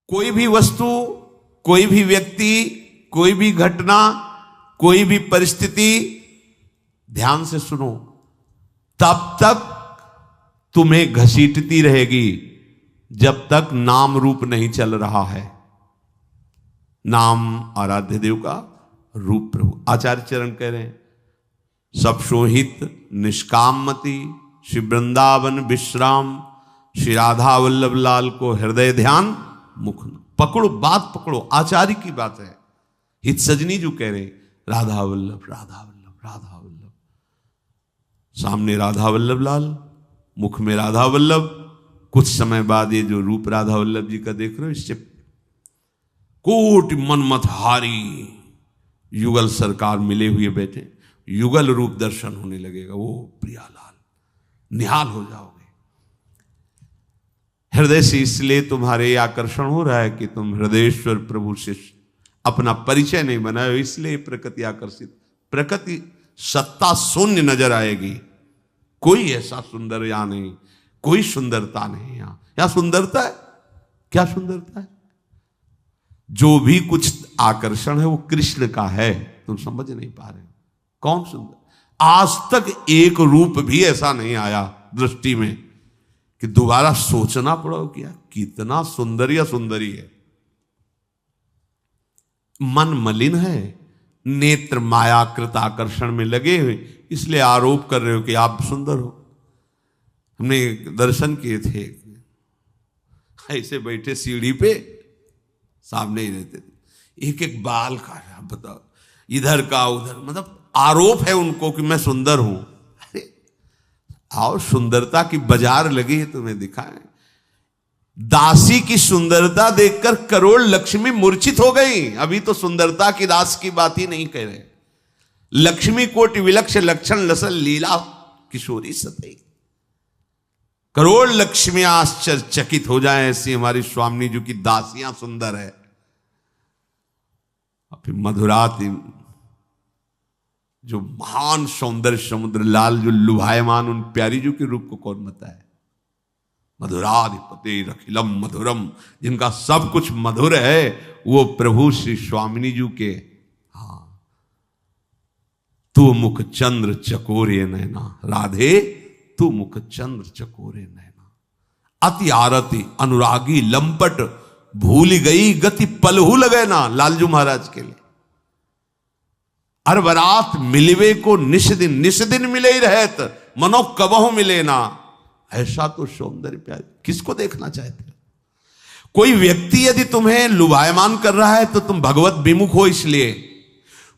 कोई भी वस्तु, कोई भी व्यक्ति, कोई भी घटना, कोई भी परिस्थिति, ध्यान से सुनो, तब तक तुम्हें घसीटती रहेगी जब तक नाम रूप नहीं चल रहा है। नाम आराध्य देव का रूप प्रभु। आचार्य चरण कह रहे हैं, सब शोहित निष्काम मति, श्री वृंदावन विश्राम, श्री राधा वल्लभ लाल को हृदय ध्यान मुख। पकड़ो, बात पकड़ो, आचार्य की बात है। हित सजनी जो कह रहे, राधा वल्लभ, राधा वल्लभ, राधा वल्लभ, सामने राधा वल्लभ लाल, मुख में राधा वल्लभ। कुछ समय बाद ये जो रूप राधा वल्लभ जी का देख रहे हो, इससे कोटि मनमतहारी युगल सरकार मिले हुए बैठे, युगल रूप दर्शन होने लगेगा। वो प्रियालाल, निहाल हो जाओगे हृदय से। इसलिए तुम्हारे आकर्षण हो रहा है कि तुम हृदयेश्वर प्रभु से अपना परिचय नहीं बनाए, इसलिए प्रकृति आकर्षित। प्रकृति सत्ता शून्य नजर आएगी। कोई ऐसा सुंदर यहाँ नहीं, कोई सुंदरता नहीं। यहाँ सुंदरता है, क्या सुंदरता है? जो भी कुछ आकर्षण है वो कृष्ण का है, तुम समझ नहीं पा रहे। कौन सुंदर? आज तक एक रूप भी ऐसा नहीं आया दृष्टि में कि दोबारा सोचना पड़ो क्या कितना सुंदर या सुंदरी है। मन मलिन है, नेत्र मायाकृत आकर्षण में लगे हुए, इसलिए आरोप कर रहे हो कि आप सुंदर हो। हमने दर्शन किए थे, ऐसे बैठे सीढ़ी पे, सामने ही रहते थे, एक एक बाल का, बताओ, इधर का उधर, मतलब आरोप है उनको कि मैं सुंदर हूं। अरे आओ, सुंदरता की बाजार लगी है, तुम्हें दिखाएं। दासी की सुंदरता देखकर करोड़ लक्ष्मी मूर्छित हो गई। अभी तो सुंदरता की दास की बात ही नहीं कह रहे। लक्ष्मी कोटि विलक्ष लक्षण लसल लीला किशोरी सतई। करोड़ लक्ष्मियां आश्चर्यचकित हो जाएं, ऐसी हमारी स्वामी जी की दासियां सुंदर है। फिर मधुरात जो महान सौंदर्य समुद्र लाल जो लुभायमान उन प्यारी जी के रूप को कौन बताए? मधुराधिपति अखिलम मधुरम, जिनका सब कुछ मधुर है, वो प्रभु श्री स्वामिनी जी के। हाँ, तू मुख चंद्र चकोरे नैना, राधे तू मुख चंद्र चकोरे नैना। अति आरती अनुरागी लंपट, भूल गई गति पलहू लगे ना, लालजू महाराज के लिए। अरबरात मिलवे को निश दिन मिले ही रहत, मनो कबहू मिले ना। ऐसा तो सौंदर्य प्यार किसको देखना चाहते हो? कोई व्यक्ति यदि तुम्हें लुभायमान कर रहा है तो तुम भगवत विमुख हो। इसलिए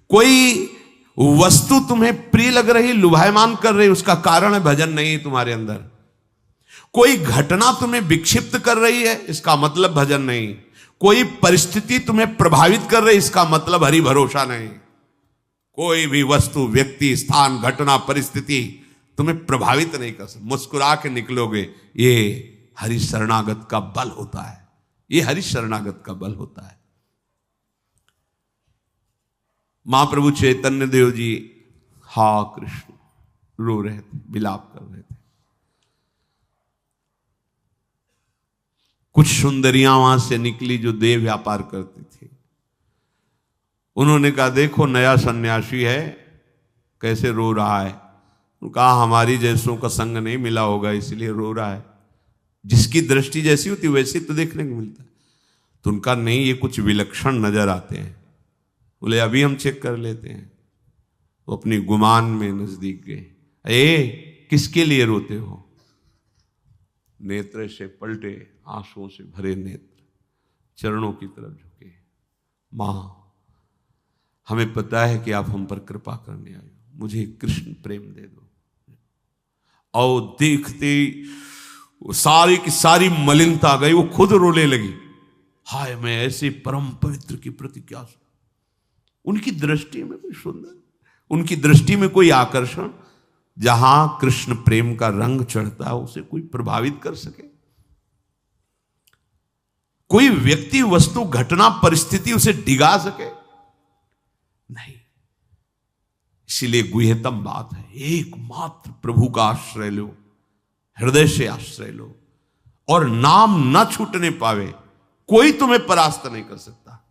कोई वस्तु तुम्हें प्रिय लग रही, लुभायमान कर रही, उसका कारण है भजन नहीं है तुम्हारे अंदर। कोई घटना तुम्हें विक्षिप्त कर रही है, इसका मतलब भजन नहीं। कोई परिस्थिति तुम्हें प्रभावित कर रही, इसका मतलब हरि भरोसा नहीं। कोई भी वस्तु, व्यक्ति, स्थान, घटना, परिस्थिति तुम्हें प्रभावित नहीं कर सकती। मुस्कुरा के निकलोगे, ये हरि शरणागत का बल होता है। ये हरि शरणागत का बल होता है। महाप्रभु चैतन्य देव जी हा कृष्ण रो रहे थे, विलाप कर रहे थे। कुछ सुंदरियां वहां से निकली जो देह व्यापार करती थी। उन्होंने कहा, देखो नया सन्यासी है, कैसे रो रहा है। कहा, हमारी जैसों का संग नहीं मिला होगा इसलिए रो रहा है। जिसकी दृष्टि जैसी होती वैसी तो देखने को मिलता है। तो उनका नहीं, ये कुछ विलक्षण नजर आते हैं। बोले अभी हम चेक कर लेते हैं। वो अपनी गुमान में नजदीक गए। ए, किसके लिए रोते हो? नेत्र से पलटे, आंसुओं से भरे नेत्र, चरणों की तरफ झुके। मां, हमें पता है कि आप हम पर कृपा करने आए, मुझे कृष्ण प्रेम दे दो। और देखते वो सारी की सारी मलिनता आ गई, वो खुद रोने लगी। हाय, मैं ऐसे परम पवित्र की प्रति क्या। उनकी दृष्टि में कोई सुंदर, उनकी दृष्टि में कोई आकर्षण, जहां कृष्ण प्रेम का रंग चढ़ता है उसे कोई प्रभावित कर सके? कोई व्यक्ति, वस्तु, घटना, परिस्थिति उसे डिगा सके? नहीं। इसीलिए गुह्यतम बात है, एकमात्र प्रभु का आश्रय लो, हृदय से आश्रय लो, और नाम न छूटने पावे कोई तुम्हें परास्त नहीं कर सकता।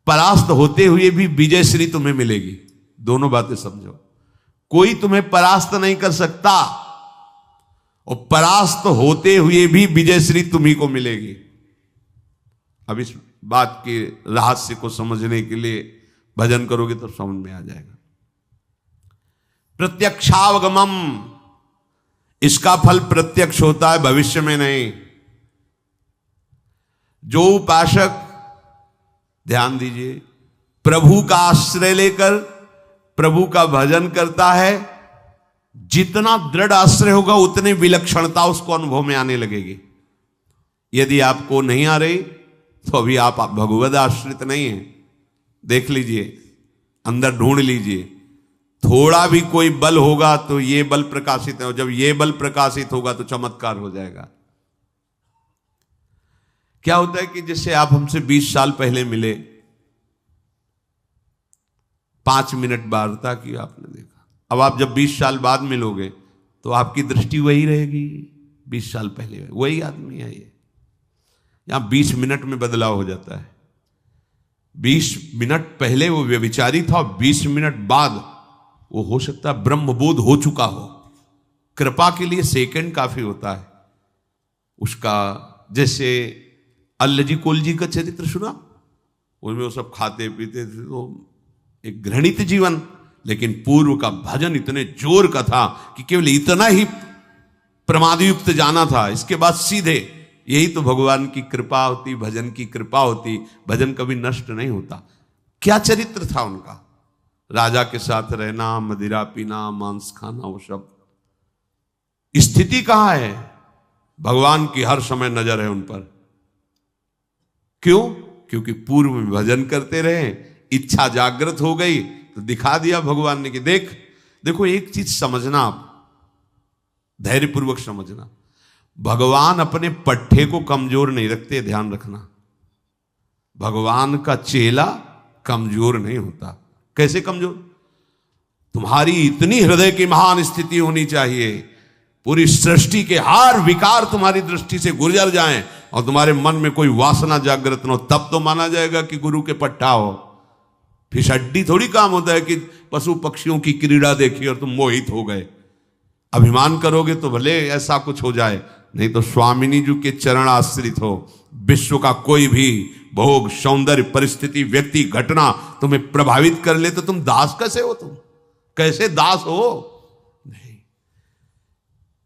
परास्त होते हुए भी विजय श्री तुम्हें मिलेगी। दोनों बातें समझो, कोई तुम्हें परास्त नहीं कर सकता और परास्त होते हुए भी विजय श्री तुम्ही को मिलेगी। अब इस बात के रहस्य को समझने के लिए भजन करोगे तो समझ में आ जाएगा। प्रत्यक्षावगमम, इसका फल प्रत्यक्ष होता है, भविष्य में नहीं। जो उपासक, ध्यान दीजिए, प्रभु का आश्रय लेकर प्रभु का भजन करता है, जितना दृढ़ आश्रय होगा उतनी विलक्षणता उसको अनुभव में आने लगेगी। यदि आपको नहीं आ रही तो अभी आप भगवद आश्रित नहीं है। देख लीजिए, अंदर ढूंढ लीजिए, थोड़ा भी कोई बल होगा तो ये बल प्रकाशित है, जब ये बल प्रकाशित होगा तो चमत्कार हो जाएगा। क्या होता है कि जैसे आप हमसे 20 साल पहले मिले, 5 मिनट वार्ता की आपने देखा, अब आप जब 20 साल बाद मिलोगे तो आपकी दृष्टि वही रहेगी, 20 साल पहले वही आदमी है। ये यहां 20 मिनट में बदलाव हो जाता है। 20 मिनट पहले वो व्यभिचारी था, 20 मिनट बाद वो हो सकता है ब्रह्मबोध हो चुका हो। कृपा के लिए सेकंड काफी होता है उसका। जैसे अल्लजी कोलजी का चरित्र सुना, उनमें वो सब खाते पीते थे, तो एक घृणित जीवन, लेकिन पूर्व का भजन इतने जोर का था कि केवल इतना ही प्रमादयुक्त जाना था, इसके बाद सीधे। यही तो भगवान की कृपा होती, भजन की कृपा होती। भजन कभी नष्ट नहीं होता। क्या चरित्र था उनका, राजा के साथ रहना, मदिरा पीना, मांस खाना, वो सब। स्थिति कहां है? भगवान की हर समय नजर है उन पर। क्यों? क्योंकि पूर्व में भजन करते रहे, इच्छा जागृत हो गई तो दिखा दिया भगवान ने कि देख। देखो एक चीज समझना, आप धैर्यपूर्वक समझना, भगवान अपने पट्टे को कमजोर नहीं रखते, ध्यान रखना। भगवान का चेला कमजोर नहीं होता। कैसे कमजोर? तुम्हारी इतनी हृदय की महान स्थिति होनी चाहिए, पूरी सृष्टि के हर विकार तुम्हारी दृष्टि से गुजर जाएं और तुम्हारे मन में कोई वासना जागृत न हो, तब तो माना जाएगा कि गुरु के पट्टा हो। फिसड्डी थोड़ी काम होता है कि पशु पक्षियों की क्रीड़ा देखी और तुम मोहित हो गए। अभिमान करोगे तो भले ऐसा कुछ हो जाए, नहीं तो स्वामिनी जी के चरण आश्रित हो। विश्व का कोई भी भोग, सौंदर्य, परिस्थिति, व्यक्ति, घटना तुम्हें प्रभावित कर ले तो तुम दास कैसे हो? तुम कैसे दास हो? नहीं,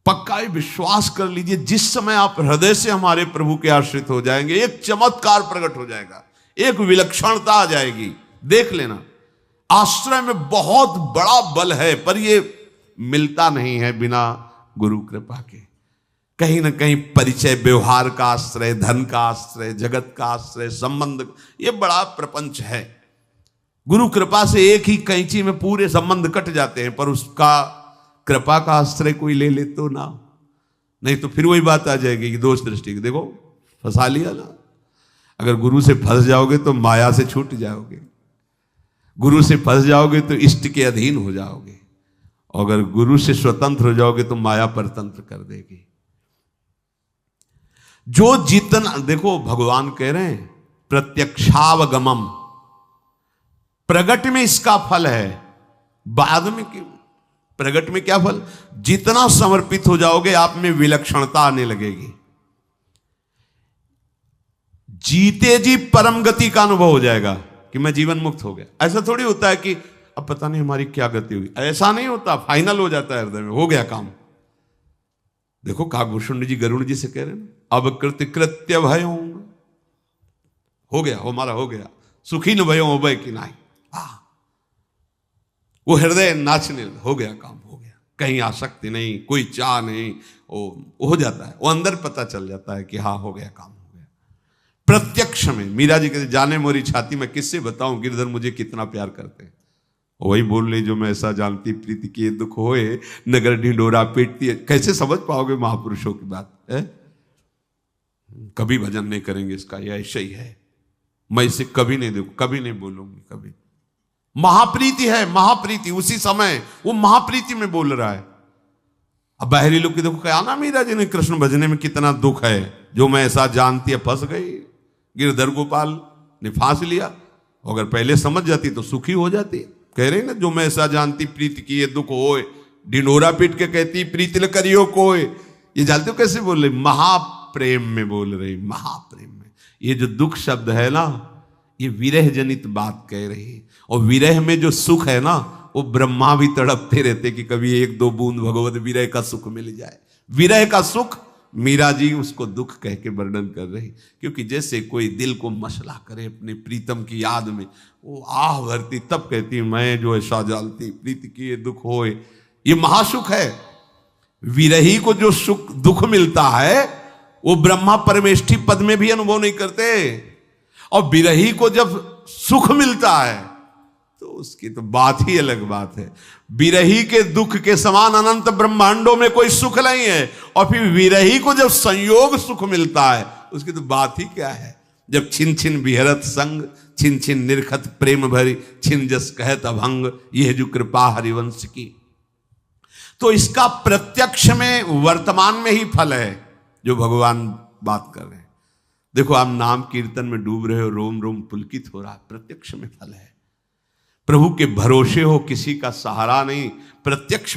पक्का विश्वास कर लीजिए, जिस समय आप हृदय से हमारे प्रभु के आश्रित हो जाएंगे, एक चमत्कार प्रकट हो जाएगा, एक विलक्षणता आ जाएगी। देख लेना, आश्रय में बहुत बड़ा बल है, पर यह मिलता नहीं है बिना गुरु कृपा के। कहीं ना कहीं परिचय, व्यवहार का आश्रय, धन का आश्रय, जगत का आश्रय, संबंध, ये बड़ा प्रपंच है। गुरु कृपा से एक ही कैंची में पूरे संबंध कट जाते हैं, पर उसका कृपा का आश्रय कोई ले ले तो ना, नहीं तो फिर वही बात आ जाएगी कि दोष दृष्टि। देखो फंसा लिया ना। अगर गुरु से फंस जाओगे तो माया से छूट जाओगे, गुरु से फंस जाओगे तो इष्ट के अधीन हो जाओगे, अगर गुरु से स्वतंत्र हो जाओगे तो माया परतंत्र कर देगी। जो जितना, देखो भगवान कह रहे हैं प्रत्यक्षावगमम, प्रगट में इसका फल है, बाद में क्यों? प्रगट में क्या फल? जितना समर्पित हो जाओगे आप में विलक्षणता आने लगेगी। जीते जी परम गति का अनुभव हो जाएगा कि मैं जीवन मुक्त हो गया। ऐसा थोड़ी होता है कि अब पता नहीं हमारी क्या गति हुई, ऐसा नहीं होता। फाइनल हो जाता है हृदय में, हो गया काम। देखो काकभूषण जी गरुड़ जी से कह रहे हैं, अब कृत्य कृत्य भयो, हो गया, हमारा हो गया, सुखी न भयो उभय की नाई। वो हृदय नाचने, हो गया काम, हो गया, कहीं आसक्ति नहीं, कोई चाह नहीं, वो हो जाता है, वो अंदर पता चल जाता है कि हाँ हो गया काम, हो गया। प्रत्यक्ष में मीरा जी कहते, जाने मोरी छाती, मैं किससे बताऊं गिरधर मुझे कितना प्यार करते हैं। वही बोल रही, जो मैं ऐसा जानती प्रीति के दुख होए, नगर ढिंडोरा पीटती है। कैसे समझ पाओगे महापुरुषों की बात है? कभी भजन नहीं करेंगे इसका, यह ऐसा ही है। मैं इसे कभी नहीं देखूं, कभी नहीं बोलूंगी, कभी। महाप्रीति है, महाप्रीति। उसी समय वो महाप्रीति में बोल रहा है। अब बाहरी लोग की देखो, क्या ना मीरा जी ने कृष्ण भजने में कितना दुख है, जो मैं ऐसा जानती है फंस गई, गिरधर गोपाल ने फांस लिया, अगर पहले समझ जाती तो सुखी हो जाती। कह रहे ना, जो मैं ऐसा जानती प्रीत की ये दुख होए, डिंडोरा पीट के कहती प्रीत न करियो कोय। ये जानते हो कैसे बोल रहे? महाप्रेम में बोल रहे, महाप्रेम में। ये जो दुख शब्द है ना, ये विरह जनित बात कह रही है। और विरह में जो सुख है ना, वो ब्रह्मा भी तड़पते रहते कि कभी एक दो बूंद भगवत विरह का सुख मिल जाए। विरह का सुख मीरा जी उसको दुख कह के वर्णन कर रही, क्योंकि जैसे कोई दिल को मसला करे अपने प्रीतम की याद में, वो आह भरती, तब कहती मैं जो ऐसा जानती प्रीत की ये दुख होए। ये महासुख है। विरही को जो सुख दुख मिलता है वो ब्रह्मा परमेष्ठी पद में भी अनुभव नहीं करते, और विरही को जब सुख मिलता है तो उसकी तो बात ही अलग बात है। विरही के दुख के समान अनंत ब्रह्मांडों में कोई सुख नहीं है, और फिर विरही को जब संयोग सुख मिलता है उसकी तो बात ही क्या है। जब छिन छिन विहरत संग, छिन छिन निरखत प्रेम भरी, छिन जस कहत अभंग, यह जो कृपा हरिवंश की। तो इसका प्रत्यक्ष में वर्तमान में ही फल है जो भगवान बात कर रहे हैं। देखो, आप नाम कीर्तन में डूब रहे हो, रोम रोम पुलकित हो रहा, प्रत्यक्ष में फल है। प्रभु के भरोसे हो, किसी का सहारा नहीं, प्रत्यक्ष